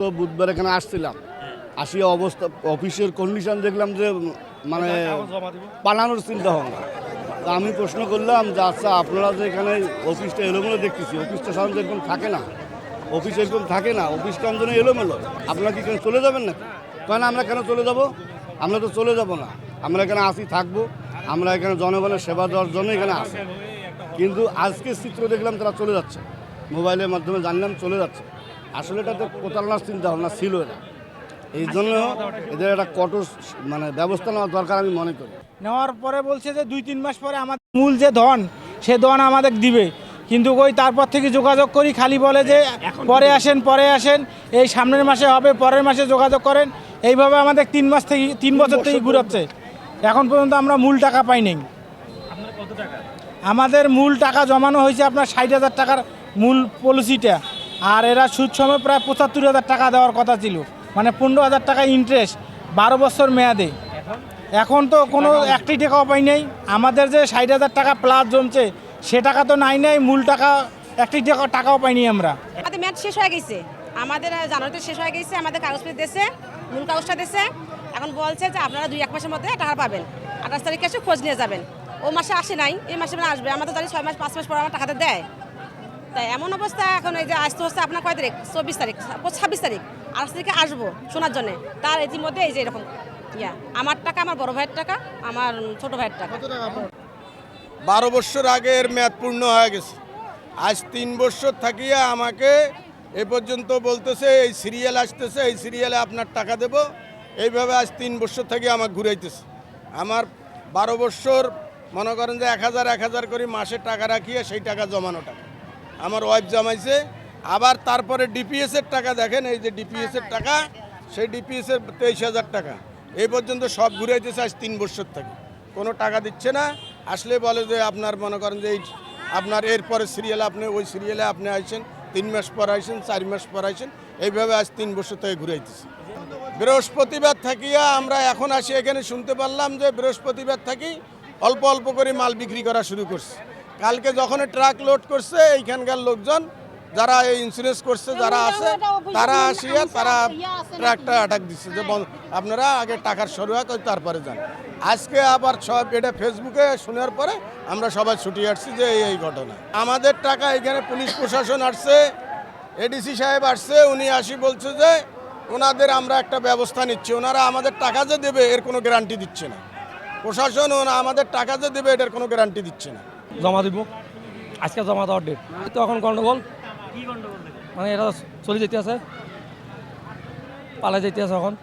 তো বুধবার এখানে আসছিলাম, আসিয়া অবস্থা অফিসের কন্ডিশন দেখলাম যে মানে পালানোর চিন্তা ভাবনা। তা আমি প্রশ্ন করলাম যে আচ্ছা আপনারা যে এখানে অফিসটা এলোমেলো দেখতেছি, অফিসটা সাধারণত এরকম থাকে না, অফিস এরকম থাকে না, অফিস কেমন যেন এলোমেলো, আপনারা কি এখানে চলে যাবেন না? কেন আমরা কেন চলে যাব? আমরা তো চলে যাব না, আমরা এখানে আসি থাকবো, আমরা এখানে জনগণের সেবা দেওয়ার জন্য এখানে আসি। কিন্তু আজকে চিত্র দেখলাম তারা চলে যাচ্ছে, মোবাইলের মাধ্যমে জানলাম চলে যাচ্ছে। আসলে এটা তো প্রতারণার চিন্তা ভাবনা ছিল না, এই জন্য এদের একটা কঠোর মানে ব্যবস্থা নেওয়া দরকার আমি মনে করি। নেওয়ার পরে বলছে যে 2-3 মাস পরে আমাদের মূল যে ধন সে ধন আমাদের দিবে, কিন্তু ওই তারপর থেকে যোগাযোগ করি খালি বলে যে পরে আসেন, এই সামনের মাসে হবে, পরের মাসে যোগাযোগ করেন। এইভাবে আমাদের 3 বছর থেকে ঘুরাচ্ছে। এখন পর্যন্ত আমরা মূল টাকা পাই নাই। আমাদের মূল টাকা জমানো হয়েছে আপনার 60,000 টাকার মূল পলিসিটা, আর এরা সুদ সময় প্রায় 75,000 টাকা দেওয়ার কথা ছিল, মানে 15,000 টাকা ইন্টারেস্ট 12 বছর মেয়াদে। এখন তো কোনো একটি টাকাও পাই নাই। আমাদের যে 60,000 টাকা প্লাস জমছে সে টাকা তো নাই, মূল টাকা একটি টাকাও পাইনি আমরা। আমাদের মেয়াদ শেষ হয়ে গেছে, আমাদের জানুয়ারিতে শেষ হয়ে গেছে, আমাদের কাগজপত্র দিয়েছে, মূল কাগজটা দিয়েছে। এখন বলছে যে আপনারা 2-1 মাসের মধ্যে টাকা পাবেন, 28 তারিখে এসে খোঁজ নিয়ে যাবেন। ও মাসে আসে নাই, এই মাসে মানে আসবে। আমরা তো জানি 6 মাস 5 মাস পর আমার টাকাটা দেয়। তাই এমন অবস্থা এখন এই যে আসতে হচ্ছে আপনার কয় তারিখ, 24 তারিখ, 26 তারিখ, 28 তারিখে আসবো শোনার জন্য। তার ইতিমধ্যে এই যে এরকম আমার টাকা, আমার বড় ভাইয়ের টাকা, আমার ছোট ভাইয়ের টাকা। 12 বছর আগের মেয়াদ পূর্ণ হয়ে গেছে। আজ 3 বছর থাকিয়া আমাকে এ পর্যন্ত বলতেছে এই সিরিয়াল আসতেছে, এই সিরিয়ালে আপনার টাকা দেব। এইভাবে আজ 3 বছর থেকে আমাকে ঘুরাইতেছে। আমার 12 বছর মনে করেন যে 1,000 করে মাসে টাকা রাখিয়ে সেই টাকা জমানো টাকা আমার ওয়াইফ জমাইছে। আবার তারপরে ডিপিএসের টাকা দেখেন, এই যে ডিপিএসের টাকা, সেই ডিপিএসের 23,000 টাকা এই পর্যন্ত সব ঘুরাইতেছে আজ 3 বছর থেকে। কোনো টাকা দিচ্ছে না। আসলে বলে যে আপনার মনে করেন যে এই আপনার এরপরে সিরিয়ালে আপনি ওই সিরিয়ালে আপনি আইসেন, 3 মাস পর আইসেন, 4 মাস পর আইসেন, এইভাবে আজ 3 বছর থেকে ঘুরাইতেছি। বৃহস্পতিবার থাকিয়া আমরা এখন আসি এখানে শুনতে পারলাম যে বৃহস্পতিবার থাকি অল্প অল্প করে মাল বিক্রি করা শুরু করছে। কালকে যখন ট্রাক লোড করছে এইখানকার লোকজন যারা এই ইন্স্যুরেন্স করছে যারা আছে তারা আসিয়া তারা ট্রাকটা আটক দিচ্ছে যে আপনারা আগে টাকার সরুয়া করে তারপরে যান। আজকে আবার সব এটা ফেসবুকে শোনার পরে আমরা সবাই ছুটি আসছি যে এই ঘটনা। আমাদের টাকা এখানে পুলিশ প্রশাসন আসছে, এডিসি সাহেব আসছে, উনি আসি বলছে যে ওনাদের আমরা একটা ব্যবস্থা নিচ্ছি, ওনারা আমাদের টাকা যে দেবে এর কোনো গ্যারান্টি দিচ্ছে না। প্রশাসন আমাদের টাকা যে দেবে এটার কোনো গ্যারান্টি দিচ্ছে না। জমা দিব, আজকে জমা দেওয়ার ডেট। তো এখন গন্ডগোল, মানে এরা চলে যেতে আছে, পালা যেতে আছে এখন।